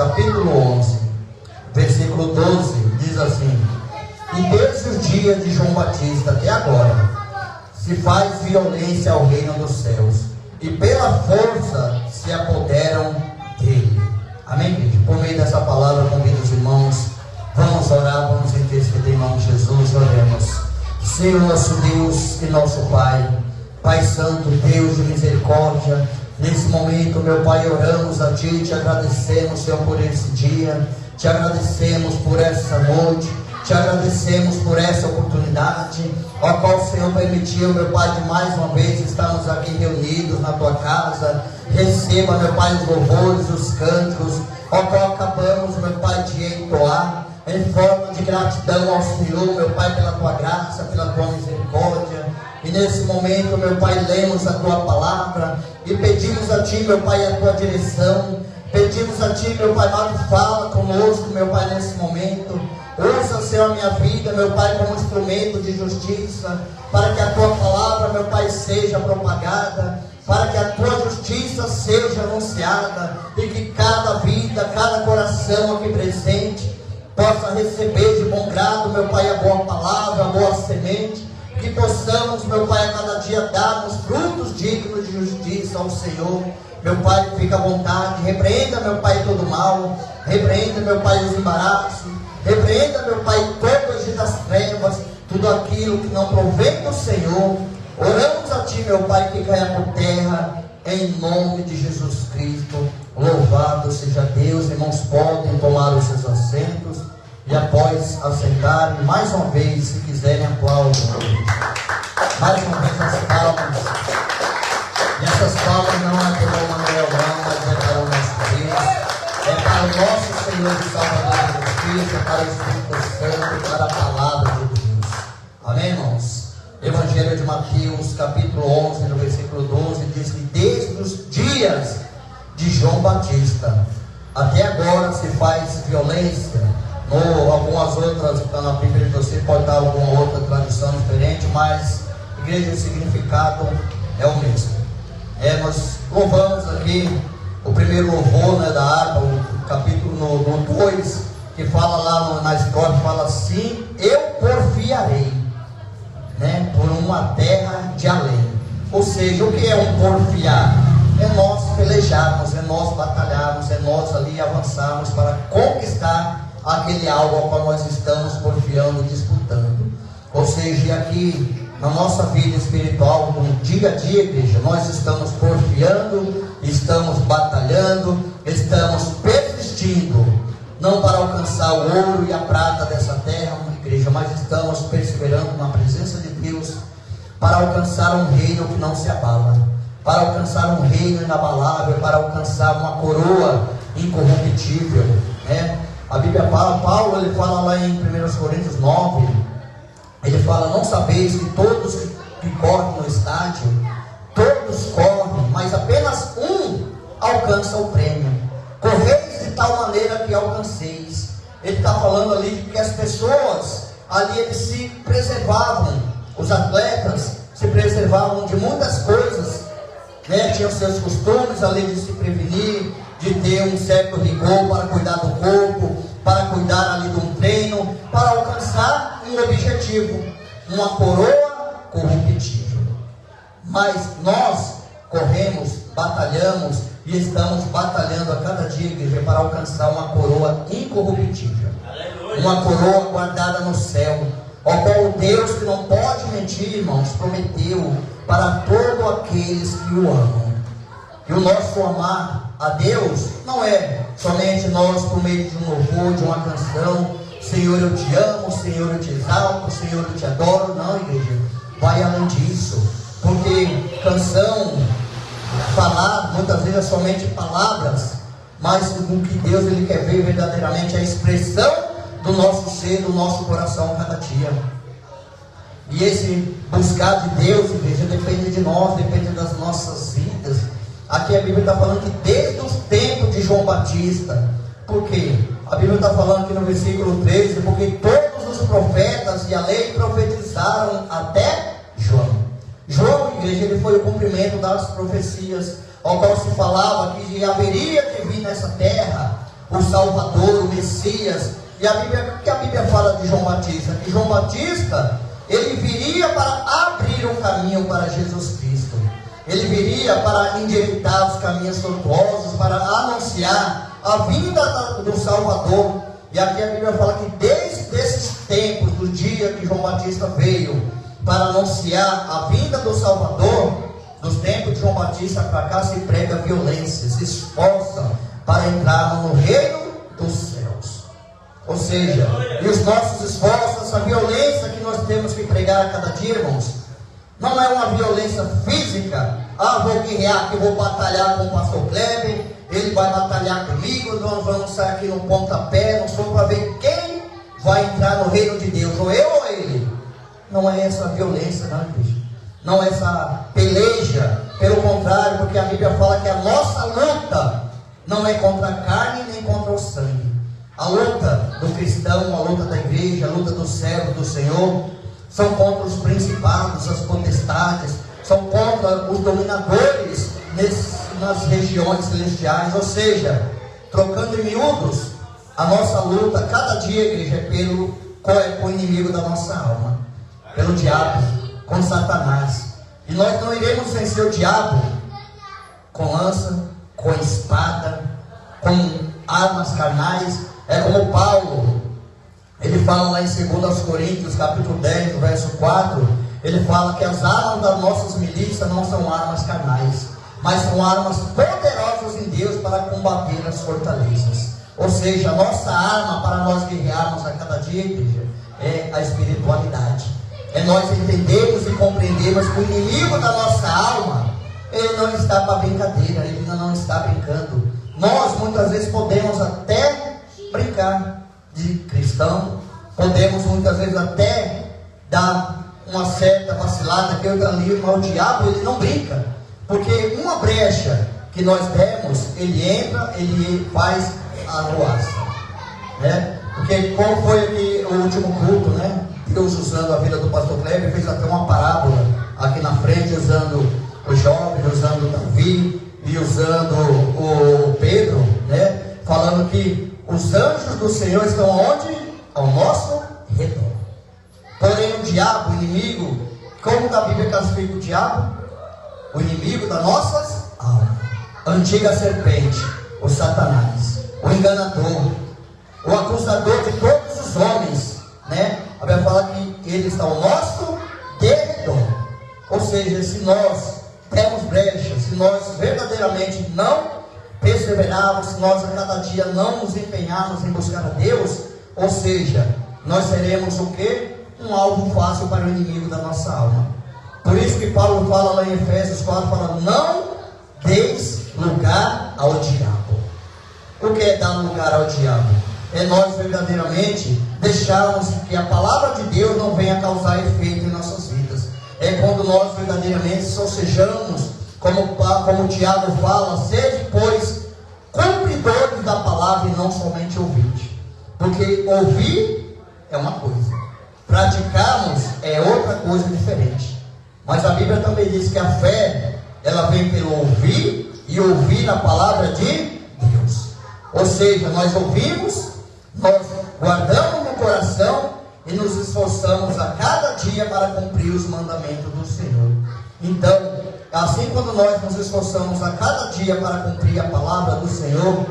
capítulo 11, versículo 12, diz assim: e desde os dias de João Batista até agora, se faz violência ao reino dos céus, e pela força se apoderam dele. Amém, igreja? Por meio dessa palavra, convido os irmãos, vamos orar, vamos interceder em nome de Jesus. Oremos. Senhor nosso Deus e nosso Pai, Pai Santo, Deus de misericórdia, nesse momento, meu Pai, oramos a Ti, te agradecemos, Senhor, por esse dia, te agradecemos por essa noite, te agradecemos por essa oportunidade, a qual o Senhor permitiu, meu Pai, de mais uma vez estarmos aqui reunidos na Tua casa. Receba, meu Pai, os louvores, os cânticos, ao qual acabamos, meu Pai, de entoar, em forma de gratidão ao Senhor, meu Pai, pela Tua graça, pela Tua misericórdia. E nesse momento, meu Pai, lemos a Tua palavra e pedimos a Ti, meu Pai, a Tua direção. Pedimos a Ti, meu Pai amado, fala conosco, meu Pai, nesse momento. Usa, Senhor, a minha vida, meu Pai, como instrumento de justiça, para que a Tua palavra, meu Pai, seja propagada, para que a Tua justiça seja anunciada, e que cada vida, cada coração aqui presente possa receber de bom grado, meu Pai, a boa palavra, a boa semente, que possamos, meu Pai, a cada dia darmos frutos dignos de justiça ao Senhor. Meu Pai, fica à vontade, repreenda, meu Pai, todo mal, repreenda, meu Pai, os embaraços, repreenda, meu Pai, todo agir das trevas, tudo aquilo que não provém do Senhor. Oramos a Ti, meu Pai, que caia por terra, em nome de Jesus Cristo. Louvado seja Deus. Irmãos, podem tomar os seus assentos, e após assentarem, mais uma vez, se quiserem, aplaudem. Mais uma vez as palmas. E essas palmas não é para o Manuel, não, mas é para o nosso Deus. É para o nosso Senhor e Salvador Jesus Cristo, é para o Espírito Santo, para a palavra de Deus. Amém, irmãos? Evangelho de Mateus, capítulo 11, no versículo 12, diz que desde os dias de João Batista até agora se faz violência. Algumas outras, na Bíblia de você pode dar alguma outra tradução diferente, mas igreja, o significado é o mesmo. Nós louvamos aqui o primeiro louvor, da harpa, o capítulo 2, que fala lá na história, fala assim: eu porfiarei, por uma terra de além. Ou seja, o que é um porfiar? É nós pelejarmos, é nós batalharmos, é nós ali avançarmos para conquistar aquele algo ao qual nós estamos porfiando, disputando. Ou seja, aqui na nossa vida espiritual, no dia a dia, igreja, nós estamos porfiando, estamos batalhando, estamos persistindo, não para alcançar o ouro e a prata dessa terra, igreja, mas estamos perseverando na presença de Deus para alcançar um reino que não se abala, para alcançar um reino inabalável, para alcançar uma coroa incorruptível, A Bíblia fala, Paulo, ele fala lá em 1 Coríntios 9, ele fala: não sabeis que todos que correm no estádio, todos correm, mas apenas um alcança o prêmio. Correis de tal maneira que alcanceis. Ele está falando ali de que as pessoas ali, eles se preservavam, os atletas se preservavam de muitas coisas, tinham seus costumes ali de se prevenir, de ter um certo rigor para cuidar do corpo, para cuidar ali de um treino, para alcançar um objetivo, uma coroa corruptível. Mas nós corremos, batalhamos e estamos batalhando a cada dia, igreja, para alcançar uma coroa incorruptível. Aleluia. Uma coroa guardada no céu, ao qual o Deus que não pode mentir, irmãos, prometeu para todos aqueles que o amam. E o nosso amar a Deus não é somente nós por meio de um louvor, de uma canção: Senhor, eu te amo, Senhor, eu te exalto, Senhor, eu te adoro. Não, igreja, vai além disso, porque canção, falar, muitas vezes é somente palavras, mas o que Deus ele quer ver verdadeiramente é a expressão do nosso ser, do nosso coração a cada dia. E esse buscar de Deus, igreja, depende de nós, depende das nossas vidas. Aqui a Bíblia está falando que desde os tempos de João Batista. Por quê? A Bíblia está falando aqui no versículo 13, porque todos os profetas e a lei profetizaram até João. João, igreja, ele foi o cumprimento das profecias, ao qual se falava que haveria de vir nessa terra o Salvador, o Messias. E o que a Bíblia fala de João Batista? Que João Batista, ele viria para abrir o caminho para Jesus Cristo. Ele viria para endireitar os caminhos tortuosos, para anunciar a vinda do Salvador. E aqui a Bíblia fala que desde esses tempos, do dia que João Batista veio para anunciar a vinda do Salvador, dos tempos de João Batista para cá se prega violência, se esforça para entrar no reino dos céus. Ou seja, e os nossos esforços, essa violência que nós temos que pregar a cada dia, irmãos, não é uma violência física. Vou guerrear aqui, vou batalhar com o pastor Kleber, ele vai batalhar comigo, nós vamos sair aqui no pontapé, nós vamos para ver quem vai entrar no reino de Deus, ou eu ou ele. Não é essa violência, não, igreja. Não é essa peleja, pelo contrário, porque a Bíblia fala que a nossa luta não é contra a carne nem contra o sangue. A luta do cristão, a luta da igreja, a luta do servo do Senhor, são contra os principados, as potestades, são contra os dominadores nas regiões celestiais. Ou seja, trocando em miúdos, a nossa luta cada dia, igreja, é com o inimigo da nossa alma, pelo diabo, com Satanás. E nós não iremos vencer o diabo com lança, com espada, com armas carnais. É como Paulo, ele fala lá em 2 Coríntios, capítulo 10, verso 4, ele fala que as armas das nossas milícias não são armas carnais, mas são armas poderosas em Deus para combater as fortalezas. Ou seja, a nossa arma para nós guerrearmos a cada dia, igreja, é a espiritualidade. É nós entendermos e compreendermos que o inimigo da nossa alma, ele não está para brincadeira, ele não está brincando. Nós muitas vezes podemos até brincar de cristão, podemos muitas vezes até dar uma certa vacilada que eu ali, mas o diabo ele não brinca, porque uma brecha que nós demos, ele entra, ele faz a arruaça, né? Porque como foi aqui o último culto, né? Deus usando a vida do pastor Kleber, fez até uma parábola aqui na frente, usando o jovem, usando o Davi e usando o Pedro, né? Falando que os anjos do Senhor estão onde? Ao nosso redor. Porém o diabo, o inimigo, como da Bíblia classifica o diabo? O inimigo das nossas almas, a antiga serpente, o Satanás, o enganador, o acusador de todos os homens, né? A Bíblia fala que ele está ao nosso derredor. Ou seja, se nós temos brechas, se nós verdadeiramente não perseverarmos, se nós a cada dia não nos empenharmos em buscar a Deus, ou seja, nós seremos o quê? Um alvo fácil para o inimigo da nossa alma. Por isso que Paulo fala lá em Efésios 4, fala, não deis lugar ao diabo. O que é dar lugar ao diabo? É nós verdadeiramente deixarmos que a palavra de Deus não venha causar efeito em nossas vidas. É quando nós verdadeiramente só sejamos, como o Tiago fala, sede, pois, cumpridores da palavra e não somente ouvintes. Porque ouvir é uma coisa, praticarmos é outra coisa diferente. Mas a Bíblia também diz que a fé, ela vem pelo ouvir, e ouvir a palavra de Deus. Ou seja, nós ouvimos, nós guardamos no coração e nos esforçamos a cada dia para cumprir os mandamentos do Senhor. Então, assim quando nós nos esforçamos a cada dia para cumprir a palavra do Senhor,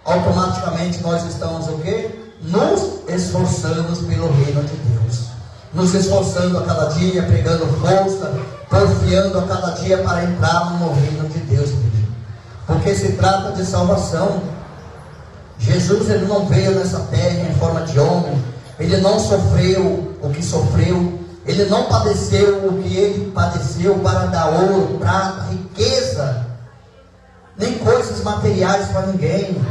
automaticamente nós estamos o quê? Nos esforçando pelo reino de Deus. Nos esforçando a cada dia, pregando força, porfiando a cada dia para entrar no reino de Deus. Porque se trata de salvação. Jesus ele não veio nessa terra em forma de homem, ele não sofreu o que sofreu, ele não padeceu o que ele padeceu para dar ouro, prata, riqueza, nem coisas materiais para ninguém.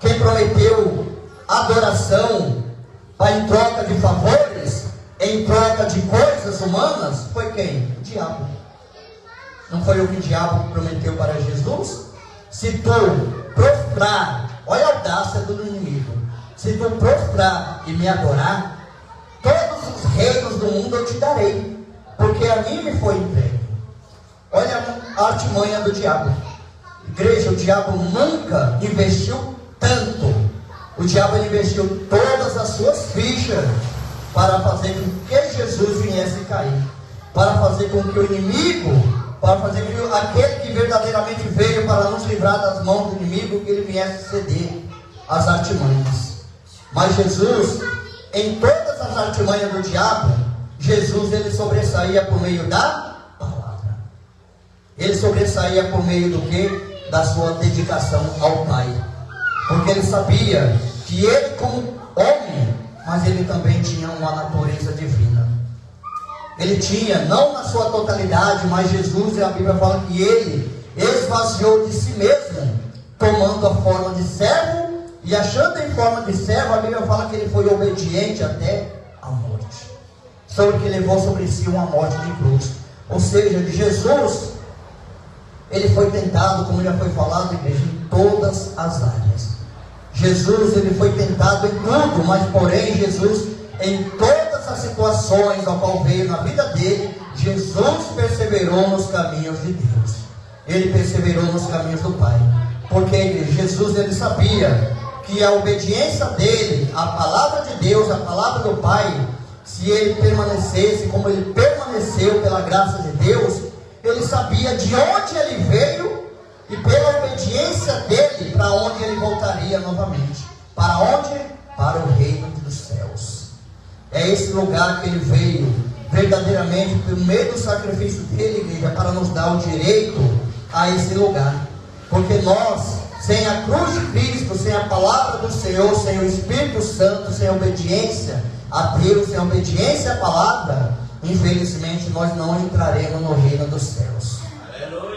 Quem prometeu adoração em troca de favores, em troca de coisas humanas, foi quem? O diabo. Não foi o que o diabo prometeu para Jesus? Se tu prostrar, olha a audácia do inimigo, se tu prostrar e me adorar, todos os reinos do mundo eu te darei, porque a mim me foi entregue. Olha a artimanha do diabo. Igreja, o diabo nunca investiu tanto O diabo ele investiu todas as suas fichas para fazer com que Jesus viesse cair, para fazer com que o inimigo, para fazer com que aquele que verdadeiramente veio para nos livrar das mãos do inimigo, que ele viesse ceder às artimanhas. Mas Jesus, em todas as artimanhas do diabo, Jesus ele sobressaía por meio da palavra. Ele sobressaía por meio do que? Da sua dedicação ao Pai. Porque ele sabia que ele, como homem, mas ele também tinha uma natureza divina. Ele tinha, não na sua totalidade, mas Jesus, a Bíblia fala que ele esvaziou de si mesmo, tomando a forma de servo, e achando em forma de servo, a Bíblia fala que ele foi obediente até a morte. Sobre que levou sobre si uma morte de cruz. Ou seja, de Jesus, ele foi tentado, como já foi falado, igreja, em todas as áreas. Jesus, ele foi tentado em tudo, mas porém Jesus, em todas as situações ao qual veio na vida dele, Jesus perseverou nos caminhos de Deus. Ele perseverou nos caminhos do Pai. Porque Jesus, ele sabia que a obediência dele, a palavra de Deus, a palavra do Pai, se ele permanecesse como ele permaneceu pela graça de Deus, ele sabia de onde ele veio e pela obediência dele, para onde ele voltaria novamente. Para onde? Para o reino dos céus. É esse lugar que ele veio, verdadeiramente, por meio do sacrifício dele, igreja, para nos dar o direito a esse lugar. Porque nós, sem a cruz de Cristo, sem a palavra do Senhor, sem o Espírito Santo, sem a obediência a Deus, sem a obediência à palavra, infelizmente nós não entraremos no reino dos céus. Aleluia.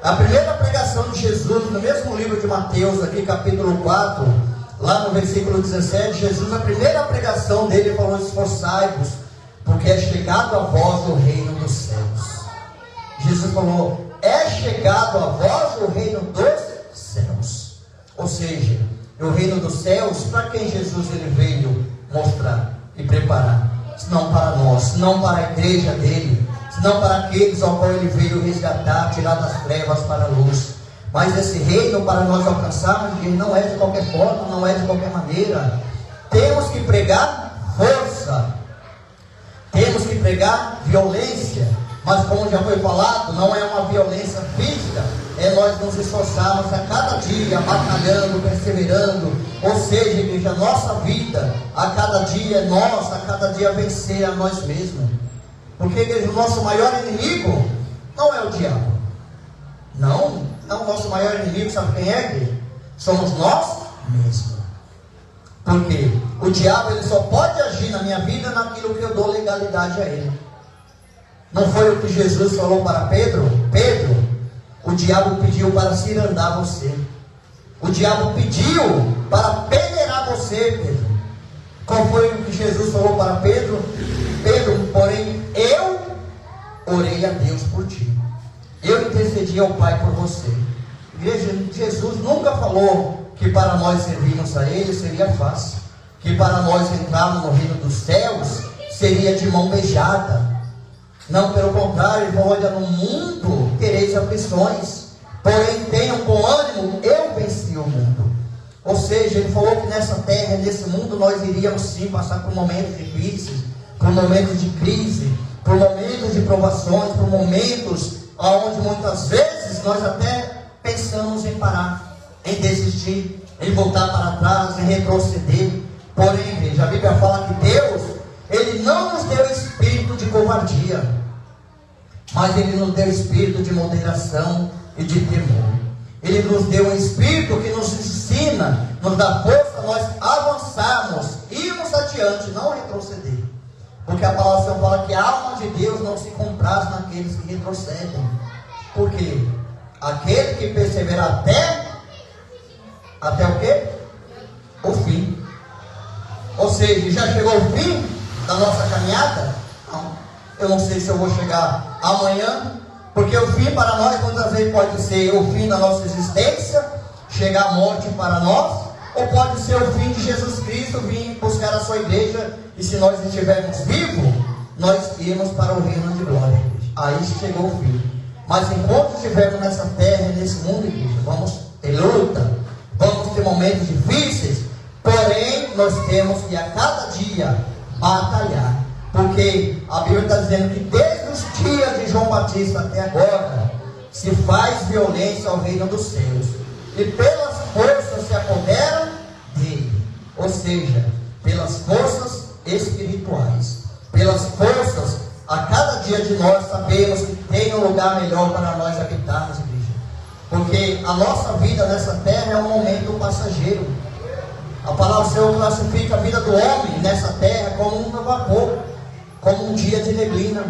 A primeira pregação de Jesus, no mesmo livro de Mateus, aqui capítulo 4, lá no versículo 17, Jesus, a primeira pregação dele falou: esforçai-vos, porque é chegado a vós o reino dos céus. Jesus falou: é chegado a vós o reino dos céus. Ou seja, o reino dos céus, para quem Jesus ele veio mostrar e preparar? Senão para nós, senão para a igreja dele, senão para aqueles ao qual ele veio resgatar, tirar das trevas para a luz. Mas esse reino, para nós alcançarmos, ele não é de qualquer forma, não é de qualquer maneira. Temos que pregar força, temos que pregar violência, mas como já foi falado, não é uma violência física, é nós nos esforçarmos a cada dia, batalhando, perseverando. Ou seja, igreja, a nossa vida, a cada dia é nossa, a cada dia vencer a nós mesmos. Porque, igreja, o nosso maior inimigo não é o diabo. Não, o nosso maior inimigo, sabe quem é, igreja? Somos nós mesmos. Porque o diabo, ele só pode agir na minha vida naquilo que eu dou legalidade a ele. Não foi o que Jesus falou para Pedro? Pedro, o diabo pediu para cirandar você. O diabo pediu para peneirar você, Pedro. Qual foi o que Jesus falou para Pedro? Pedro, porém, eu orei a Deus por ti. Eu intercedi ao Pai por você. Igreja, Jesus nunca falou que para nós servirmos a Ele seria fácil. Que para nós entrarmos no reino dos céus seria de mão beijada. Não, pelo contrário, ele falou: olha, no mundo tereis aflições, porém tenham com ânimo, eu venci o mundo. Ou seja, ele falou que nessa terra, nesse mundo, nós iríamos sim passar por momentos difíceis, por momentos de crise, por momentos de provações, por momentos onde muitas vezes nós até pensamos em parar, em desistir, em voltar para trás, em retroceder. Porém, veja, a Bíblia fala que Deus, Ele não nos deu espírito de covardia, mas Ele nos deu espírito de moderação e de temor. Ele nos deu um espírito que nos ensina, nos dá força a nós avançarmos, irmos adiante, não retroceder. Porque a palavra fala que a alma de Deus não se compraz naqueles que retrocedem. Por quê? Aquele que persevera até o quê? O fim. Ou seja, já chegou o fim da nossa caminhada? Não. Eu não sei se eu vou chegar amanhã, porque o fim para nós muitas vezes pode ser o fim da nossa existência, chegar a morte para nós, ou pode ser o fim de Jesus Cristo vir buscar a sua igreja, e se nós estivermos vivos, nós irmos para o reino de glória. Aí chegou o fim. Mas enquanto estivermos nessa terra, nesse mundo, igreja, vamos ter luta, vamos ter momentos difíceis, Porém, nós temos que a cada dia batalhar. Porque a Bíblia está dizendo que desde os dias de João Batista até agora, se faz violência ao reino dos céus. E pelas forças se apoderam dele. Ou seja, pelas forças espirituais. Pelas forças, a cada dia de nós sabemos que tem um lugar melhor para nós habitarmos, igreja. Porque a nossa vida nessa terra é um momento passageiro. A palavra do Senhor classifica a vida do homem nessa terra como um vapor, como um dia de neblina.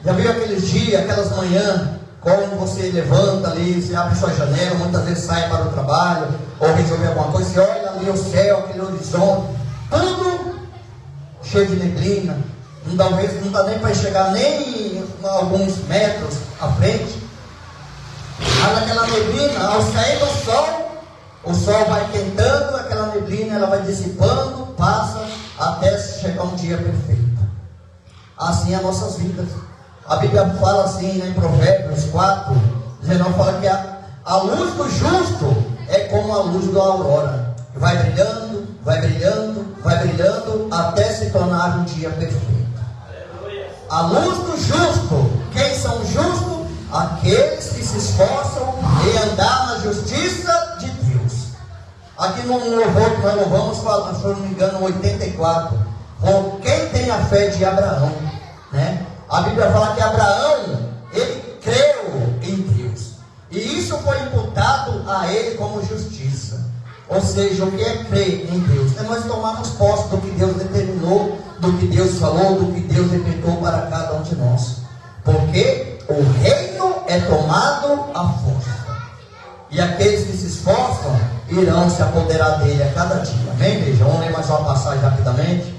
Já viu aqueles dias, aquelas manhãs, quando você levanta ali, você abre sua janela, muitas vezes sai para o trabalho, ou resolver alguma coisa, você olha ali o céu, aquele horizonte, tudo cheio de neblina, não dá nem para chegar nem alguns metros à frente. Mas aquela neblina, ao sair do sol, o sol vai quentando, aquela neblina ela vai dissipando, passa até chegar um dia perfeito. Assim é as nossas vidas. A Bíblia fala assim, né, em Provérbios 4, 19, fala que a luz do justo é como a luz da aurora. Vai brilhando, vai brilhando, vai brilhando, até se tornar um dia perfeito. A luz do justo, quem são justos? Aqueles que se esforçam em andar na justiça de Deus. Aqui no louvor que nós louvamos, se não me engano, 84, quem tem a fé de Abraão, né? A Bíblia fala que Abraão, ele creu em Deus, e isso foi imputado a ele como justiça. Ou seja, o que é crer em Deus? É nós tomarmos posse do que Deus determinou, do que Deus falou, do que Deus decretou para cada um de nós. Porque o reino é tomado à força, e aqueles que se esforçam irão se apoderar dele a cada dia. Amém, igreja? Vamos ler mais uma passagem rapidamente.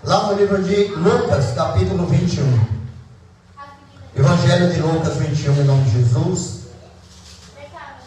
Lá no livro de Lucas, capítulo 21. Evangelho de Lucas 21, em nome de Jesus.